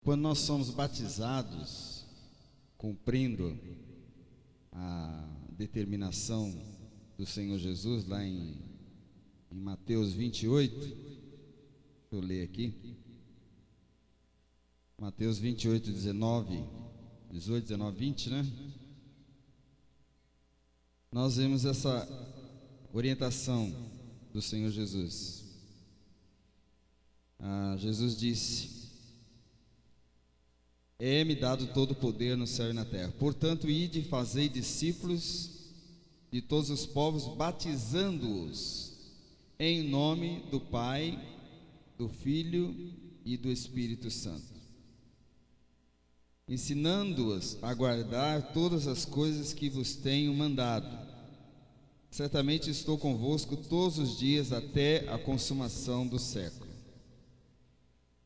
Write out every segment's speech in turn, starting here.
Quando nós somos batizados, cumprindo a determinação do Senhor Jesus, lá em Mateus 28, deixa eu ler aqui, Mateus 28, 19, 18, 19, 20, né? Nós vemos essa orientação do Senhor Jesus. Jesus disse: é-me dado todo o poder no céu e na terra. Portanto, ide e fazei discípulos de todos os povos, batizando-os em nome do Pai, do Filho e do Espírito Santo, ensinando-os a guardar todas as coisas que vos tenho mandado. Certamente estou convosco todos os dias até a consumação do século.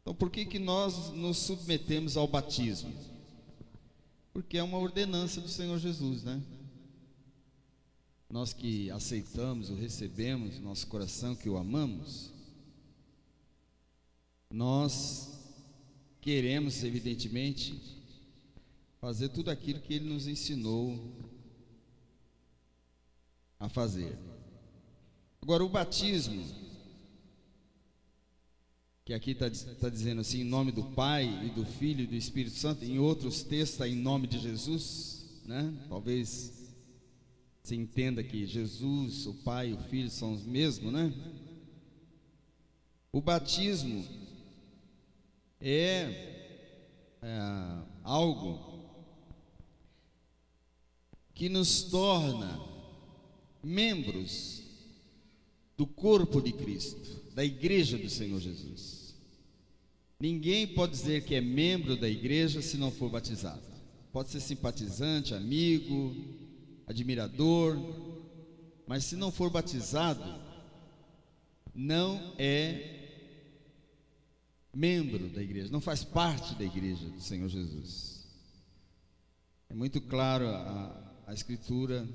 Então, por que nós nos submetemos ao batismo? Porque é uma ordenança do Senhor Jesus, né? Nós que aceitamos, o recebemos no nosso coração, que o amamos, nós queremos, evidentemente, fazer tudo aquilo que Ele nos ensinou a fazer. Agora, o batismo, que aqui está dizendo assim, em nome do Pai e do Filho e do Espírito Santo, em outros textos está em nome de Jesus, né? Talvez você entenda que Jesus, o Pai e o Filho são os mesmos, né? O batismo é algo que nos torna membros do corpo de Cristo, da igreja do Senhor Jesus. Ninguém pode dizer que é membro da igreja se não for batizado. Pode ser simpatizante, amigo, admirador, mas se não for batizado, não é membro da igreja, não faz parte da igreja do Senhor Jesus. É muito claro a Escritura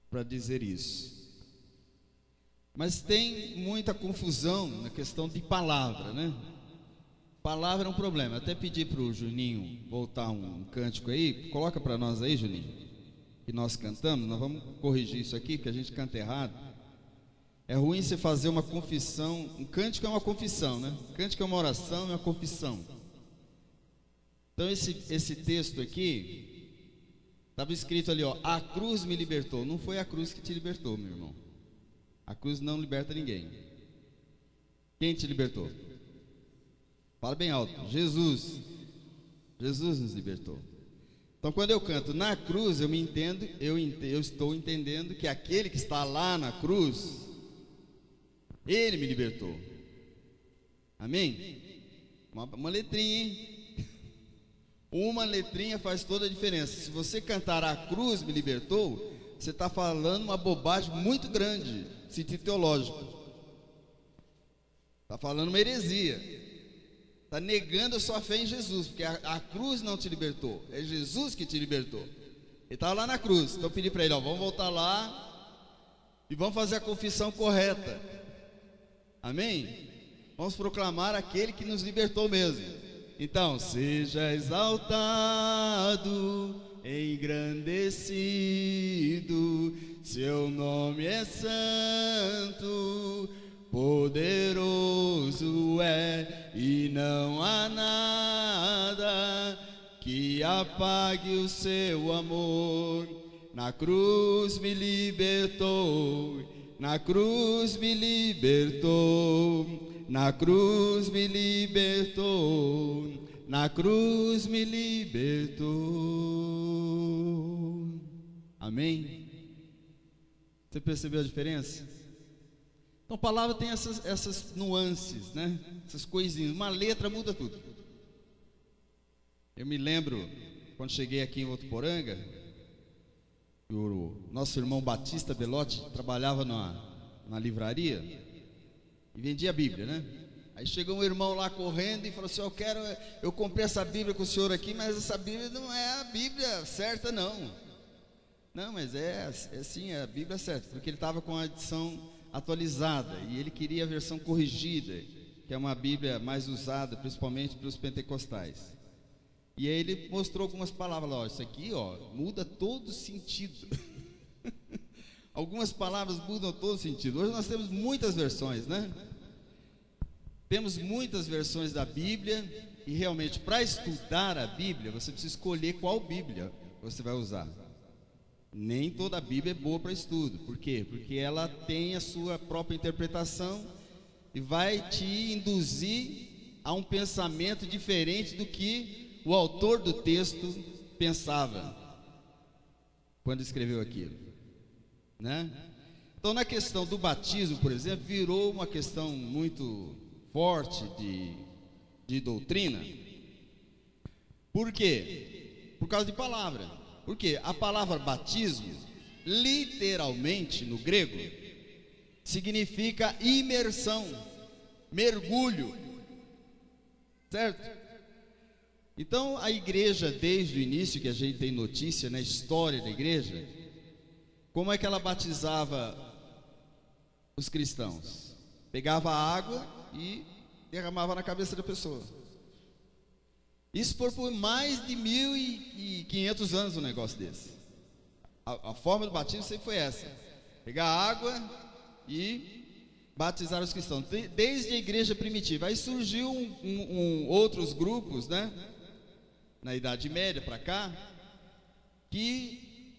para dizer isso. Mas tem muita confusão na questão de palavra, né? Palavra é um problema. Até pedi para o Juninho voltar um cântico aí. Coloca para nós aí, Juninho, que nós cantamos. Nós vamos corrigir isso aqui, porque a gente canta errado. É ruim você fazer uma confissão. Um cântico é uma confissão, né? Um cântico é uma oração, é uma confissão. Então esse texto aqui estava escrito ali, ó: a cruz me libertou. Não foi a cruz que te libertou, meu irmão. A cruz não liberta ninguém. Quem te libertou? Fala bem alto. Jesus. Jesus nos libertou. Então, quando eu canto na cruz, eu estou entendendo que aquele que está lá na cruz, Ele me libertou. Amém? Uma letrinha, hein? Uma letrinha faz toda a diferença. Se você cantar a cruz me libertou, você está falando uma bobagem muito grande, sentido teológico. Está falando uma heresia. Está negando a sua fé em Jesus, porque a cruz não te libertou, é Jesus que te libertou. Ele estava lá na cruz. Então eu pedi para ele, ó, vamos voltar lá e vamos fazer a confissão correta. Amém? Vamos proclamar aquele que nos libertou mesmo. Então, seja exaltado, engrandecido, seu nome é santo, poderoso é, e não há nada que apague o seu amor. Na cruz me libertou, na cruz me libertou, na cruz me libertou, na cruz me libertou. Amém? Você percebeu a diferença? Então a palavra tem essas nuances, né? Essas coisinhas. Uma letra muda tudo. Eu me lembro, quando cheguei aqui em Votuporanga, o nosso irmão Batista Belotti trabalhava na livraria e vendia a Bíblia, né? Aí chegou um irmão lá correndo e falou assim: eu comprei essa Bíblia com o senhor aqui, mas essa Bíblia não é a Bíblia certa, não. Não, mas é sim, é a Bíblia certa, porque ele estava com a edição atualizada e ele queria a versão corrigida. que é uma Bíblia mais usada, principalmente pelos pentecostais. E aí ele mostrou algumas palavras, ó, isso aqui, ó, muda todo sentido. Algumas palavras mudam todo sentido. Hoje nós temos muitas versões, né? Temos muitas versões da Bíblia, e realmente para estudar a Bíblia, você precisa escolher qual Bíblia você vai usar. Nem toda a Bíblia é boa para estudo. Por quê? Porque ela tem a sua própria interpretação e vai te induzir a um pensamento diferente do que o autor do texto pensava quando escreveu aquilo, né? Então, na questão do batismo, por exemplo, virou uma questão muito forte de doutrina. Por quê? Por causa de palavra. Porque a palavra batismo, literalmente no grego, significa imersão, mergulho, certo? Então a igreja, desde o início, que a gente tem notícia na história da igreja, como é que ela batizava os cristãos? Pegava a água e derramava na cabeça da pessoa. Isso por mais de 1500 anos um negócio desse. A forma do batismo sempre foi essa: pegar a água e batizar os cristãos, desde a igreja primitiva. Aí surgiu outros grupos, né, na Idade Média para cá, que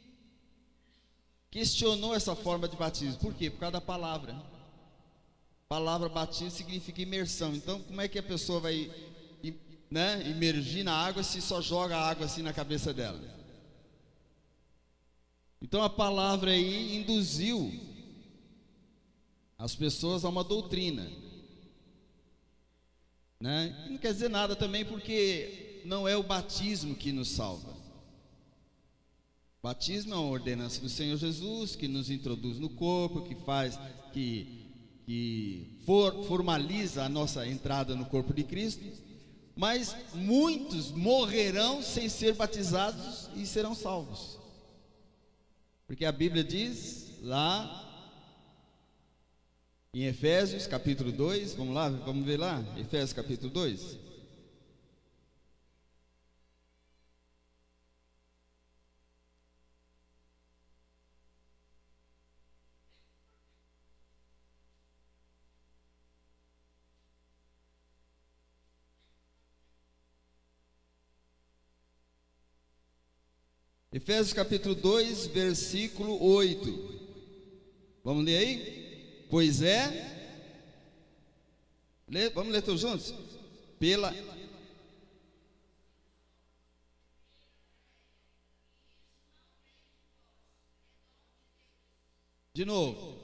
questionou essa forma de batismo. Por quê? Por causa da palavra. A palavra batismo significa imersão. Então, como é que a pessoa vai, né, imergir na água se só joga a água assim na cabeça dela? Então a palavra aí induziu as pessoas a uma doutrina, né? E não quer dizer nada também, porque não é o batismo que nos salva. O batismo é uma ordenança do Senhor Jesus, que nos introduz no corpo, que faz, formaliza a nossa entrada no corpo de Cristo. Mas muitos morrerão sem ser batizados e serão salvos, porque a Bíblia diz lá em Efésios capítulo 2, vamos lá, vamos ver lá, Efésios capítulo 2. Efésios capítulo 2, versículo 8. Vamos ler aí? Pois vamos ler todos juntos? De novo.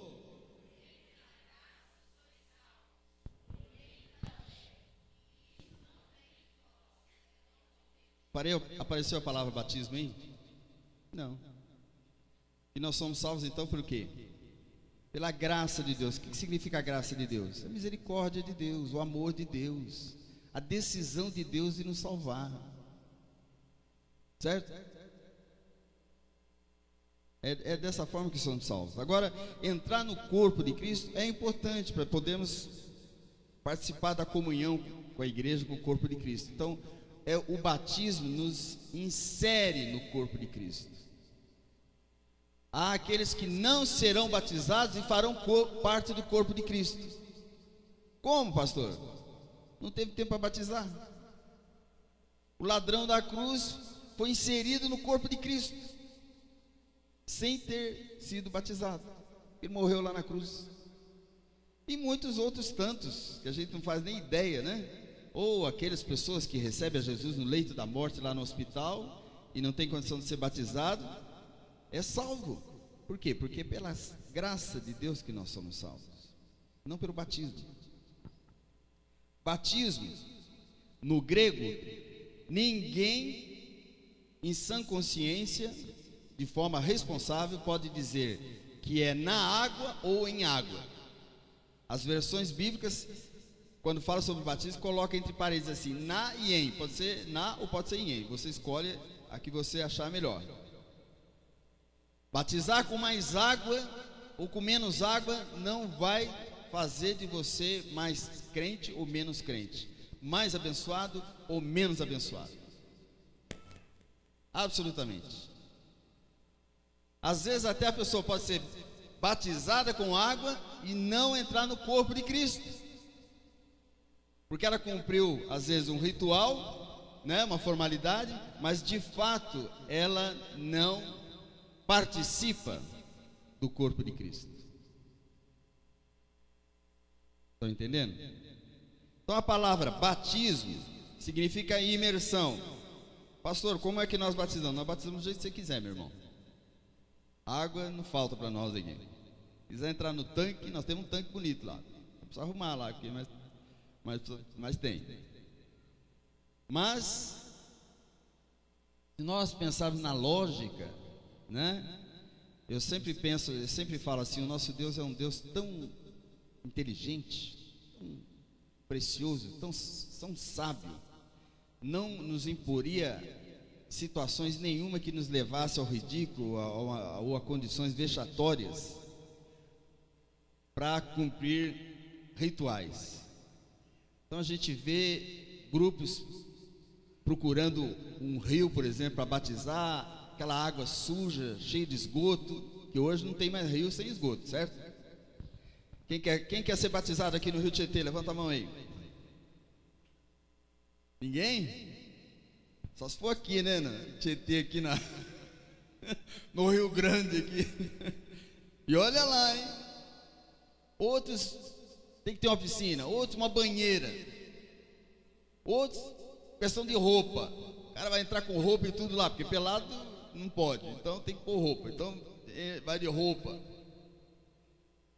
Apareceu a palavra batismo aí? Não. E nós somos salvos então por quê? Pela graça de Deus. O que significa a graça de Deus? A misericórdia de Deus, o amor de Deus, a decisão de Deus de nos salvar, certo? É dessa forma que somos salvos. Agora, entrar no corpo de Cristo é importante para podermos participar da comunhão com a igreja, com o corpo de Cristo. Então, o batismo nos insere no corpo de Cristo. Há aqueles que não serão batizados e farão parte do corpo de Cristo. Como, pastor? Não teve tempo para batizar. O ladrão da cruz foi inserido no corpo de Cristo sem ter sido batizado. Ele morreu lá na cruz. E muitos outros tantos que a gente não faz nem ideia, né? Ou aquelas pessoas que recebem a Jesus no leito da morte lá no hospital e não tem condição de ser batizado, é salvo. Por quê? Porque é pela graça de Deus que nós somos salvos, não pelo batismo. Batismo, no grego, ninguém em sã consciência, de forma responsável, pode dizer que é na água ou em água. As versões bíblicas, quando fala sobre batismo, coloca entre parênteses assim, na e em. Pode ser na ou pode ser em. Você escolhe a que você achar melhor. Batizar com mais água ou com menos água não vai fazer de você mais crente ou menos crente, mais abençoado ou menos abençoado. Absolutamente. Às vezes até a pessoa pode ser batizada com água e não entrar no corpo de Cristo, porque ela cumpriu às vezes um ritual, né, uma formalidade, mas de fato ela não participa do corpo de Cristo. Estão entendendo? Então a palavra batismo significa imersão. Pastor, como é que nós batizamos? Nós batizamos do jeito que você quiser, meu irmão. Água não falta para nós aqui. Se quiser entrar no tanque, nós temos um tanque bonito lá. Não precisa arrumar lá, aqui, mas tem. Mas, se nós pensarmos na lógica, né? Eu sempre falo assim: o nosso Deus é um Deus tão inteligente, tão precioso, tão sábio. Não nos imporia situações nenhuma que nos levasse ao ridículo ou a condições vexatórias para cumprir rituais. Então a gente vê grupos procurando um rio, por exemplo, para batizar, aquela água suja, cheia de esgoto, que hoje não tem mais rio sem esgoto, certo? Quem quer ser batizado aqui no Rio Tietê? Levanta a mão aí. Ninguém? Só se for aqui, né? No Tietê, aqui no Rio Grande aqui. E olha lá, hein? Outros tem que ter uma piscina, outros uma banheira, outros questão de roupa. O cara vai entrar com roupa e tudo lá, porque pelado não pode, então tem que pôr roupa. Então vai de roupa.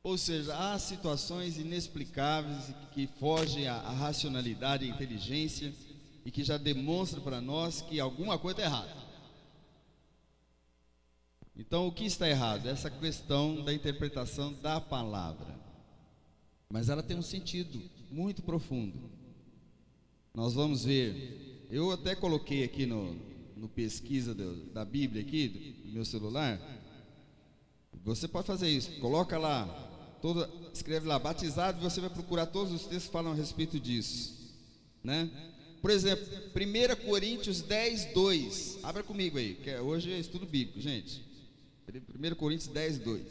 Ou seja, há situações inexplicáveis que fogem à racionalidade e à inteligência e que já demonstram para nós que alguma coisa está errada. Então, o que está errado? Essa questão da interpretação da palavra. Mas ela tem um sentido muito profundo. Nós vamos ver. Eu até coloquei aqui no pesquisa da Bíblia aqui, do meu celular. Você pode fazer isso. Coloca lá, escreve lá, batizado, e você vai procurar todos os textos que falam a respeito disso, né? Por exemplo, 1 Coríntios 10, 2. Abra comigo aí, que hoje é estudo bíblico, gente. 1 Coríntios 10, 2.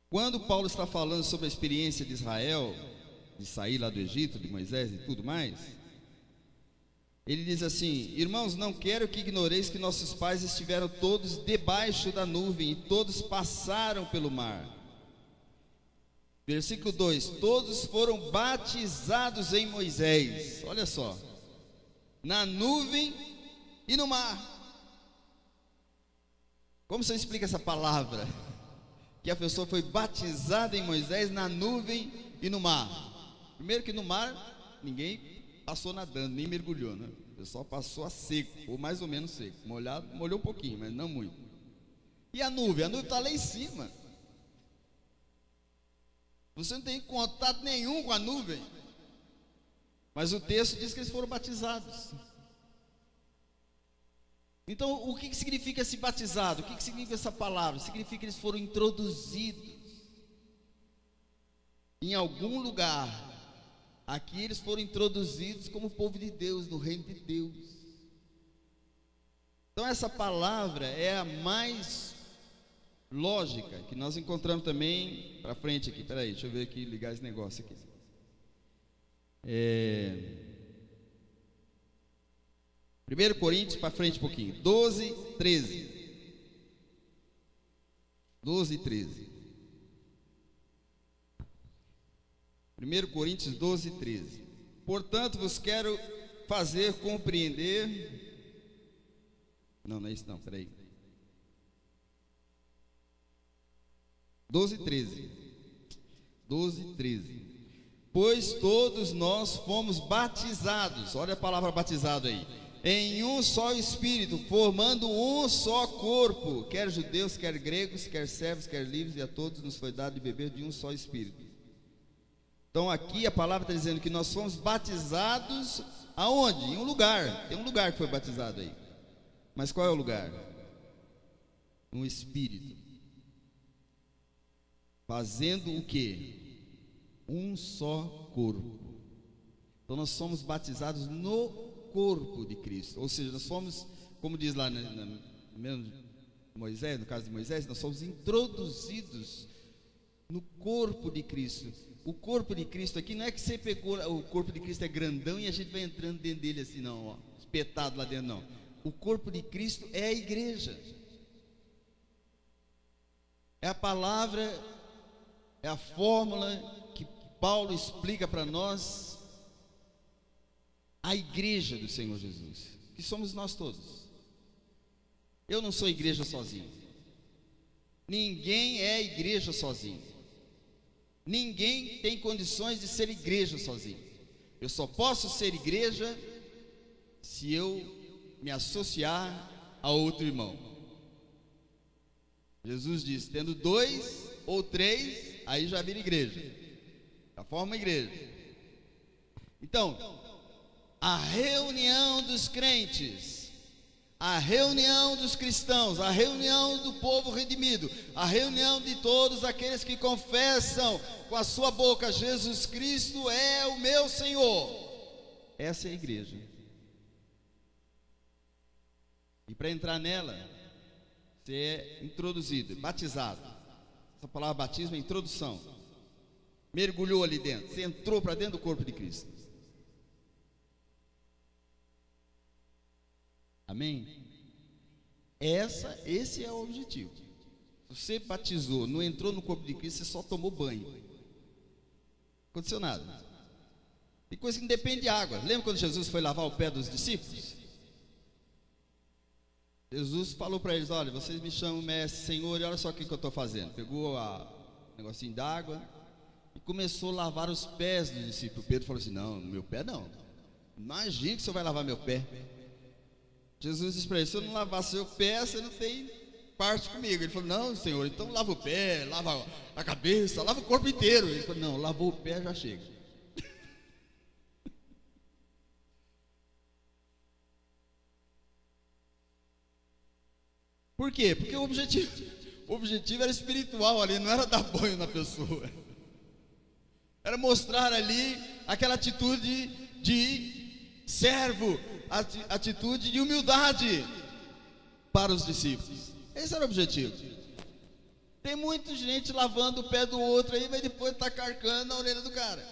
Quando Paulo está falando sobre a experiência de Israel, de sair lá do Egito, de Moisés e tudo mais, ele diz assim: irmãos, não quero que ignoreis que nossos pais estiveram todos debaixo da nuvem e todos passaram pelo mar. Versículo 2: todos foram batizados em Moisés, olha só, na nuvem e no mar. Como você explica essa palavra? Que a pessoa foi batizada em Moisés, na nuvem e no mar. Primeiro que no mar ninguém passou nadando, nem mergulhou, né? O pessoal passou a seco, ou mais ou menos seco. Molhado, molhou um pouquinho, mas não muito. E a nuvem? A nuvem está lá em cima. Você não tem contato nenhum com a nuvem. Mas o texto diz que eles foram batizados. Então, o que significa esse batizado? O que significa essa palavra? Significa que eles foram introduzidos em algum lugar. Aqui eles foram introduzidos como povo de Deus, no reino de Deus. Então essa palavra é a mais lógica que nós encontramos também para frente aqui. Espera aí, deixa eu ver aqui, ligar esse negócio aqui. 1 Coríntios, para frente um pouquinho, 12, 13. 12 e 13. 1 Coríntios 12, 13. Portanto, vos quero fazer compreender. Não é isso não, peraí. 12, 13. 12, 13. Pois todos nós fomos batizados, olha a palavra batizado aí, em um só Espírito, formando um só corpo, quer judeus, quer gregos, quer servos, quer livres, e a todos nos foi dado de beber de um só Espírito. Então aqui a palavra está dizendo que nós fomos batizados aonde? Em um lugar. Tem um lugar que foi batizado aí. Mas qual é o lugar? Um Espírito. fazendo o quê? Um só corpo. Então nós somos batizados no corpo de Cristo, ou seja, nós somos, como diz lá mesmo Moisés, no caso de Moisés, nós somos introduzidos no corpo de Cristo. O corpo de Cristo aqui não é que você pegou, o corpo de Cristo é grandão e a gente vai entrando dentro dele assim, não, ó, espetado lá dentro, não. O corpo de Cristo é a igreja. É a palavra, é a fórmula que Paulo explica para nós. A igreja do Senhor Jesus, que somos nós todos. Eu não sou igreja sozinho. Ninguém é igreja sozinho. Ninguém tem condições de ser igreja sozinho. Eu só posso ser igreja se eu me associar a outro irmão. Jesus disse: tendo 2 ou 3, aí já vira igreja, já forma uma igreja. Então, a reunião dos crentes, a reunião dos cristãos, a reunião do povo redimido, a reunião de todos aqueles que confessam com a sua boca: Jesus Cristo é o meu Senhor. Essa é a igreja. E para entrar nela, você é introduzido, batizado. Essa palavra batismo é introdução. Mergulhou ali dentro, você entrou para dentro do corpo de Cristo. Amém? Esse é o objetivo. Se você batizou, não entrou no corpo de Cristo, você só tomou banho. Não aconteceu nada. Tem coisa que não depende de água. Lembra quando Jesus foi lavar o pé dos discípulos? Jesus falou para eles: olha, vocês me chamam mestre, Senhor, e olha só o que eu estou fazendo. Pegou um negocinho d'água e começou a lavar os pés dos discípulos. Pedro falou assim: não, meu pé não. Imagina que o senhor vai lavar meu pé. Jesus disse para ele: se eu não lavar seu pé, você não tem parte comigo. Ele falou: não, Senhor, então lava o pé, lava a cabeça, lava o corpo inteiro. Ele falou: não, lavou o pé, já chega. Por quê? Porque o objetivo era espiritual ali, não era dar banho na pessoa. Era mostrar ali aquela atitude de servo, atitude de humildade para os discípulos. Esse era o objetivo. Tem muita gente lavando o pé do outro aí, mas depois está carcando na orelha do cara.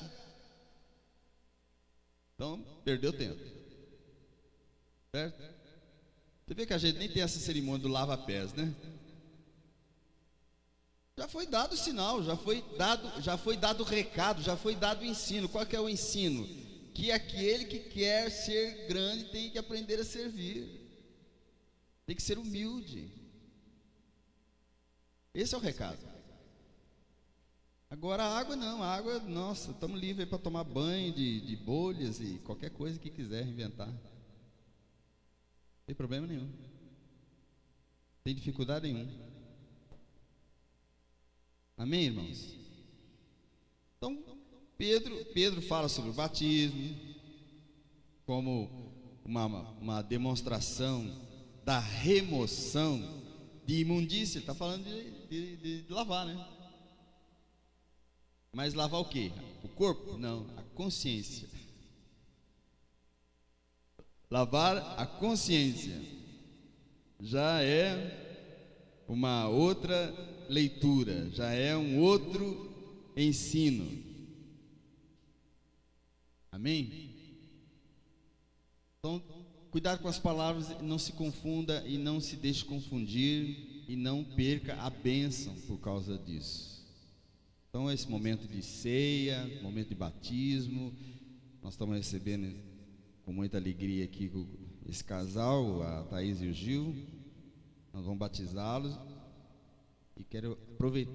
Então, perdeu tempo. Certo? Você vê que a gente nem tem essa cerimônia do lava-pés, né? Já foi dado o sinal, já foi dado o recado, já foi dado o ensino. Qual que é o ensino? Que aquele que quer ser grande tem que aprender a servir, tem que ser humilde. Esse é o recado. Agora a água não, a água, nossa, estamos livres para tomar banho de bolhas e qualquer coisa que quiser inventar. Não tem problema nenhum, não tem dificuldade nenhuma. Amém, irmãos? Então, Pedro fala sobre o batismo como uma demonstração da remoção de imundícia. Ele está falando de lavar, né? Mas lavar o quê? O corpo? Não, a consciência. Lavar a consciência já é uma outra leitura, já é um outro ensino. Amém? Então, cuidado com as palavras, não se confunda e não se deixe confundir e não perca a bênção por causa disso. Então, esse momento de ceia, momento de batismo, nós estamos recebendo com muita alegria aqui esse casal, a Thaís e o Gil. Nós vamos batizá-los e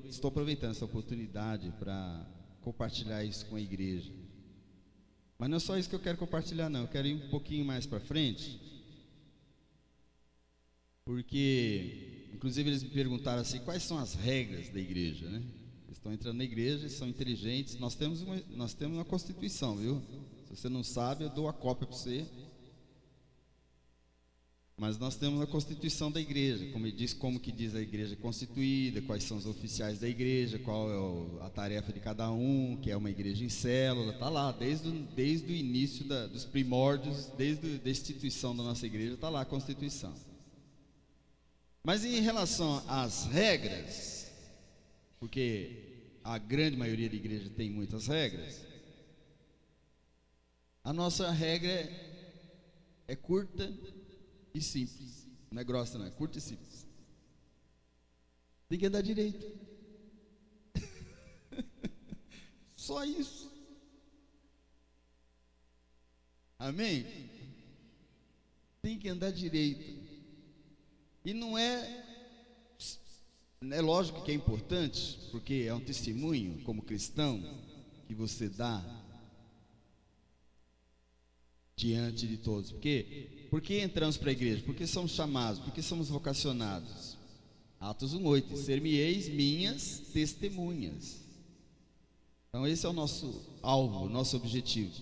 estou aproveitando essa oportunidade para compartilhar isso com a igreja. Mas não é só isso que eu quero compartilhar, não. Eu quero ir um pouquinho mais para frente, porque inclusive eles me perguntaram assim: quais são as regras da igreja, né? Eles estão entrando na igreja, são inteligentes. Nós temos uma constituição, viu? Se você não sabe, eu dou a cópia para você. Mas nós temos a constituição da igreja, como que diz a igreja constituída, quais são os oficiais da igreja, qual é a tarefa de cada um, que é uma igreja em célula, está lá, desde o início dos primórdios, desde a instituição da nossa igreja, está lá a constituição. Mas em relação às regras, porque a grande maioria da igreja tem muitas regras, a nossa regra é curta e simples. Não é grossa, não, é curta e simples. Tem que andar direito. Só isso. Amém? Tem que andar direito. E não é lógico que é importante, porque é um testemunho como cristão que você dá diante de todos. Por que entramos para a igreja? Porque somos chamados, porque somos vocacionados. Atos 1:8, ser-me-eis minhas testemunhas. Então esse é o nosso alvo, o nosso objetivo.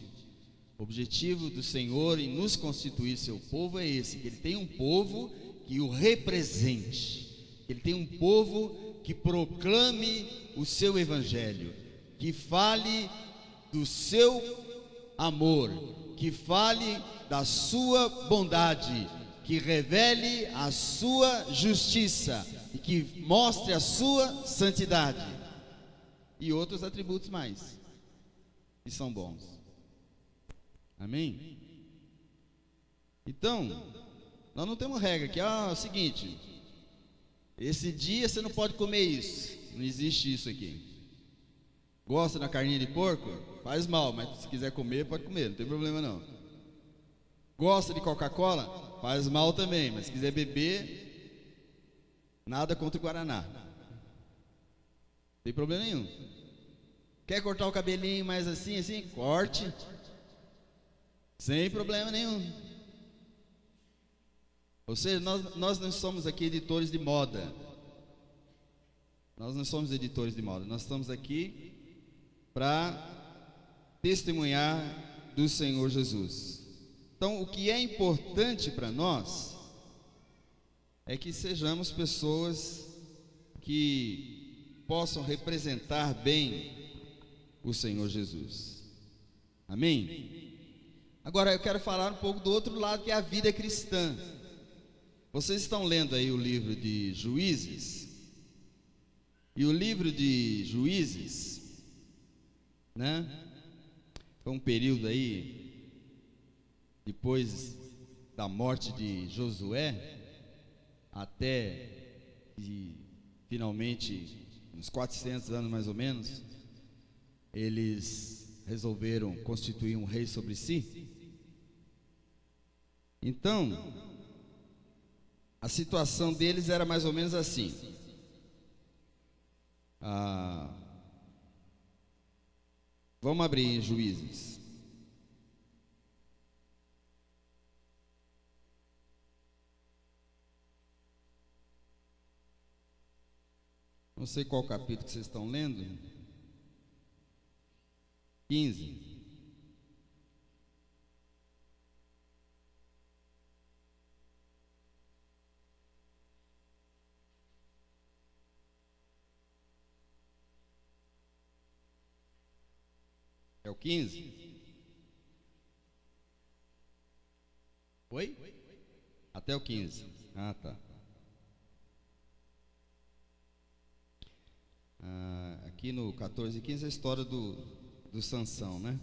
O objetivo do Senhor em nos constituir seu povo é esse, que Ele tem um povo que o represente, que Ele tem um povo que proclame o seu evangelho, que fale do seu amor, que fale da sua bondade, que revele a sua justiça e que mostre a sua santidade e outros atributos mais que são bons. Amém? Então, nós não temos regra aqui. É o seguinte, esse dia você não pode comer isso. Não existe isso aqui. Gosta da carninha de porco? Faz mal, mas se quiser comer, pode comer, não tem problema não. Gosta de Coca-Cola? Faz mal também, mas se quiser beber, nada contra o Guaraná. Não tem problema nenhum. Quer cortar o cabelinho mais assim, corte. Sem problema nenhum. Ou seja, nós não somos aqui editores de moda. Nós não somos editores de moda. Nós estamos aqui para testemunhar do Senhor Jesus. Então, o que é importante para nós é que sejamos pessoas que possam representar bem o Senhor Jesus. Amém? Agora eu quero falar um pouco do outro lado, que é a vida cristã. Vocês estão lendo aí o livro de Juízes, e o livro de Juízes, né, foi um período aí, depois da morte de Josué, até que finalmente, uns 400 anos mais ou menos, eles resolveram constituir um rei sobre si. Então, a situação deles era mais ou menos assim. Vamos abrir em Juízes. Não sei qual capítulo que vocês estão lendo. 15. É o 15? Oi? Até o 15. Ah, tá. Aqui no 14 e 15 é a história do Sansão, né?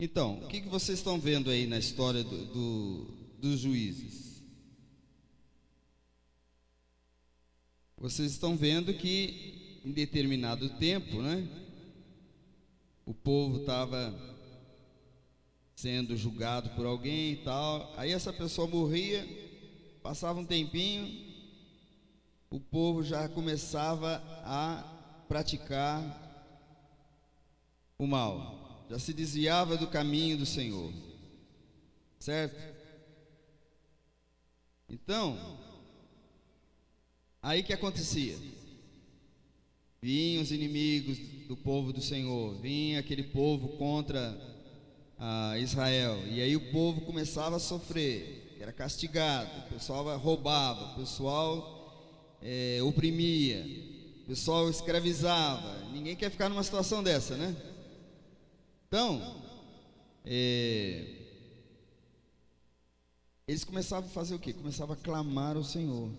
Então, o que vocês estão vendo aí na história dos juízes? vocês estão vendo que em determinado tempo, né, o povo estava sendo julgado por alguém e tal, aí essa pessoa morria, passava um tempinho, o povo já começava a praticar o mal, já se desviava do caminho do Senhor, certo? Então, aí que acontecia? Vinham os inimigos do povo do Senhor, vinha aquele povo contra Israel, e aí o povo começava a sofrer, era castigado, o pessoal roubava, o pessoal oprimia, o pessoal escravizava. Ninguém quer ficar numa situação dessa, né? Então, eles começavam a fazer o quê? Começavam a clamar ao Senhor.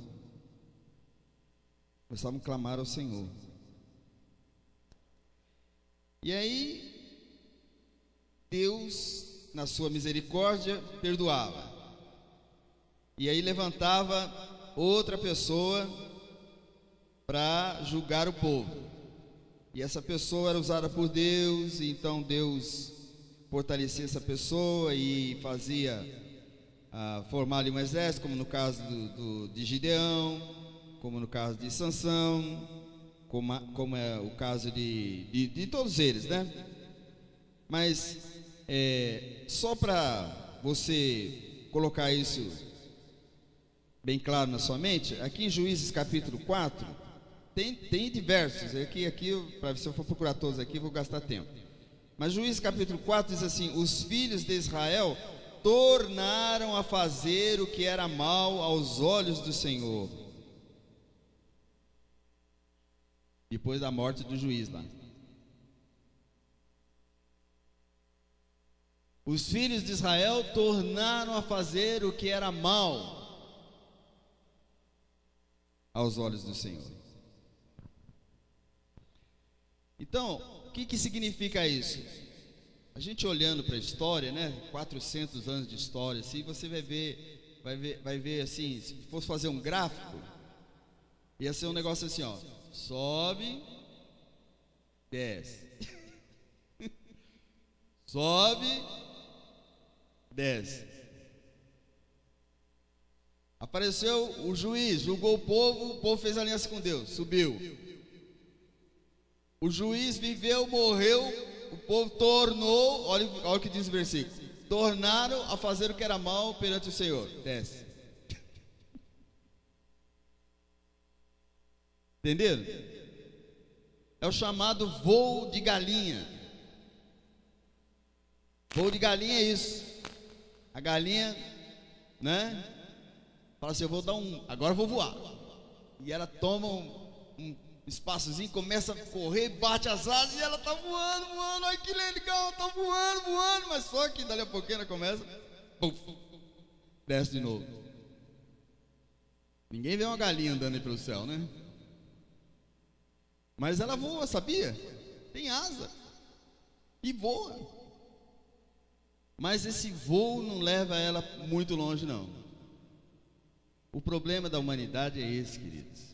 Começavam a clamar ao Senhor. E aí, Deus, na sua misericórdia, perdoava. E aí levantava outra pessoa para julgar o povo. E essa pessoa era usada por Deus, e então Deus fortalecia essa pessoa e fazia formar ali um exército, como no caso de Gideão, como no caso de Sansão, como é o caso de todos eles, né? Mas só para você colocar isso bem claro na sua mente, aqui em Juízes capítulo 4, tem diversos, aqui se eu for procurar todos aqui, vou gastar tempo. Mas Juízes capítulo 4 diz assim: os filhos de Israel tornaram a fazer o que era mal aos olhos do Senhor, depois da morte do juiz lá. Os filhos de Israel tornaram a fazer o que era mal aos olhos do Senhor. Então, o que significa isso? A gente olhando para a história, né? 400 anos de história, assim, você vai ver assim, se fosse fazer um gráfico, ia ser um negócio assim, ó, sobe, desce, sobe, desce. Apareceu o juiz, julgou o povo fez aliança com Deus, subiu. O juiz viveu, morreu, o povo tornou, olha o que diz o versículo: tornaram a fazer o que era mal perante o Senhor. Desce. Entenderam? É o chamado voo de galinha. Voo de galinha é isso. A galinha, né? Fala assim: eu vou dar agora eu vou voar. E ela toma um espaçozinho, começa a correr, bate as asas e ela tá voando, ai que legal, tá voando, mas só que dali a pouquinho ela começa, puf, desce de novo. Ninguém vê uma galinha andando aí pelo céu, né? Mas ela voa, sabia? Tem asa e voa. Mas esse voo não leva ela muito longe, não. O problema da humanidade é esse, queridos.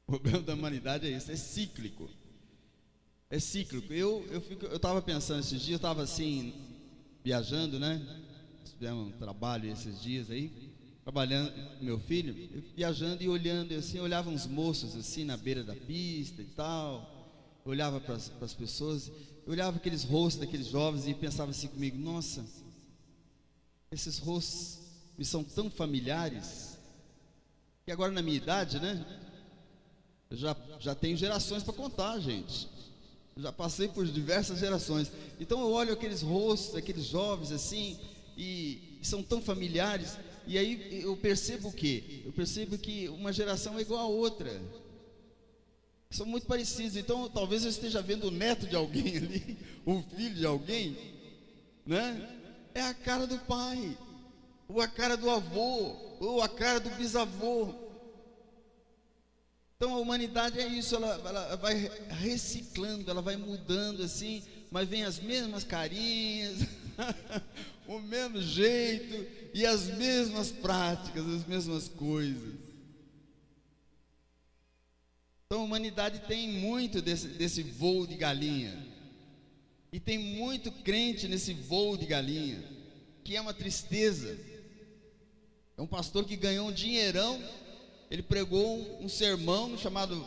O problema da humanidade é esse, é cíclico. É cíclico. Eu estava pensando esses dias, eu estava assim, viajando, né? Fizemos um trabalho esses dias aí, trabalhando com meu filho, viajando e olhando, assim, eu olhava uns moços assim na beira da pista e tal, eu olhava para as pessoas, eu olhava aqueles rostos daqueles jovens e pensava assim comigo: nossa, esses rostos me são tão familiares, que agora na minha idade, né? Eu já tenho gerações para contar, gente. Eu já passei por diversas gerações. Então eu olho aqueles rostos, aqueles jovens assim, e são tão familiares. E aí eu percebo o quê? Eu percebo que uma geração é igual a outra. São muito parecidos. Então talvez eu esteja vendo o neto de alguém ali, o filho de alguém, né? É a cara do pai, ou a cara do avô, ou a cara do bisavô. Então a humanidade é isso, ela vai reciclando, ela vai mudando assim, mas vem as mesmas carinhas, o mesmo jeito e as mesmas práticas, as mesmas coisas. Então a humanidade tem muito desse voo de galinha. E tem muito crente nesse voo de galinha, que é uma tristeza. É um pastor que ganhou um dinheirão, ele pregou um sermão chamado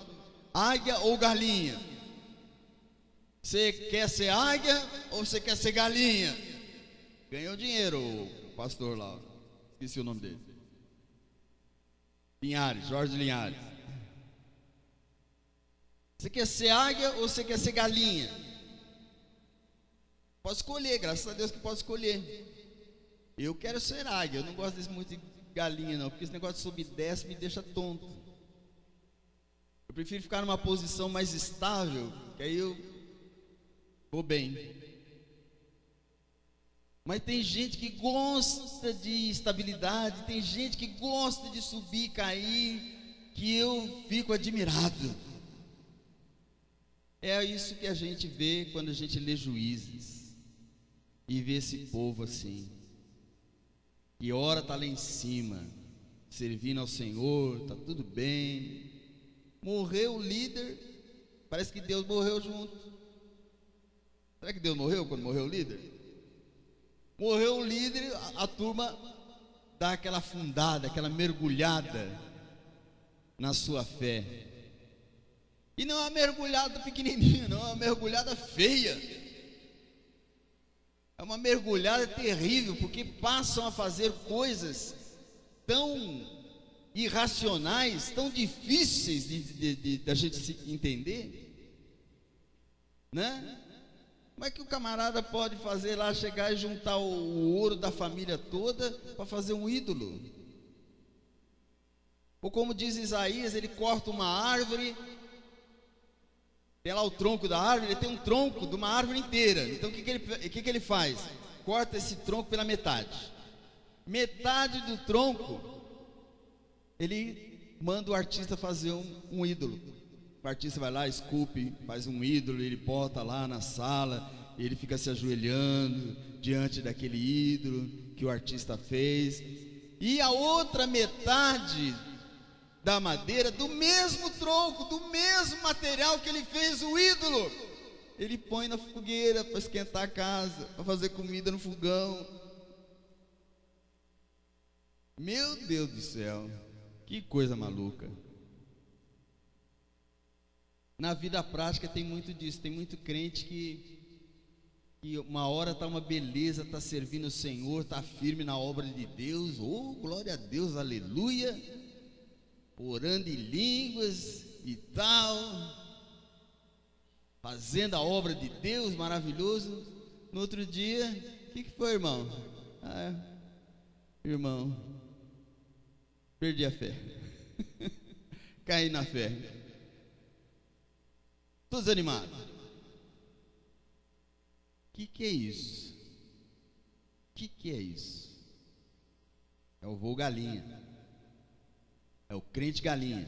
Águia ou Galinha. Você quer ser águia ou você quer ser galinha? Ganhou dinheiro o pastor lá, esqueci o nome dele. Linhares, Jorge Linhares. Você quer ser águia ou você quer ser galinha? Pode escolher, graças a Deus que pode escolher. Eu quero ser águia, eu não gosto desse muito de galinha não, porque esse negócio de subir e desce me deixa tonto. Eu prefiro ficar numa posição mais estável, que aí eu vou bem. Mas tem gente que gosta de estabilidade, tem gente que gosta de subir e cair, que eu fico admirado. É isso que a gente vê quando a gente lê Juízes e vê esse povo assim, que ora está lá em cima, servindo ao Senhor, está tudo bem. Morreu o líder, parece que Deus morreu junto. Será que Deus morreu quando morreu o líder? Morreu o líder, a turma dá aquela afundada, aquela mergulhada na sua fé. E não é uma mergulhada pequenininha, não, é uma mergulhada feia. É uma mergulhada terrível, porque passam a fazer coisas tão irracionais, tão difíceis da gente se entender, né? Como é que o camarada pode fazer lá, chegar e juntar o ouro da família toda para fazer um ídolo? Ou como diz Isaías, ele corta uma árvore, tem lá o tronco da árvore, ele tem um tronco de uma árvore inteira. Então o que ele faz? Corta esse tronco pela metade. Metade do tronco, ele manda o artista fazer um ídolo. O artista vai lá, esculpe, faz um ídolo, ele bota lá na sala, ele fica se ajoelhando diante daquele ídolo que o artista fez. E a outra metade da madeira, do mesmo tronco, do mesmo material que ele fez o ídolo, ele põe na fogueira para esquentar a casa, para fazer comida no fogão. Meu Deus do céu, que coisa maluca. Na vida prática tem muito disso, tem muito crente que uma hora está uma beleza, está servindo o Senhor, está firme na obra de Deus, oh glória a Deus, aleluia, orando em línguas e tal, fazendo a obra de Deus, maravilhoso. No outro dia, o que foi, irmão? Irmão, perdi a fé, caí na fé, estou desanimado. O que é isso? O que é isso? É o voo galinha, é o crente galinha,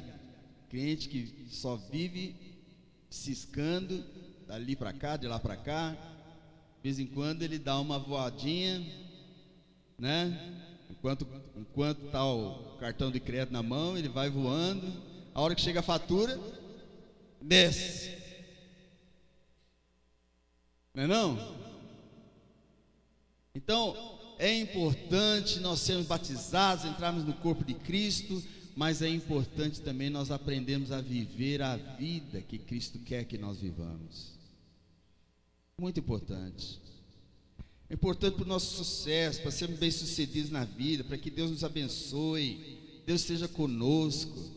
crente que só vive ciscando dali para cá, de lá para cá. De vez em quando ele dá uma voadinha, né? Enquanto está o cartão de crédito na mão, ele vai voando. A hora que chega a fatura, desce. Não é não? Então, é importante nós sermos batizados, entrarmos no corpo de Cristo, mas é importante também nós aprendermos a viver a vida que Cristo quer que nós vivamos. Muito importante. É importante para o nosso sucesso, para sermos bem-sucedidos na vida, para que Deus nos abençoe, Deus esteja conosco.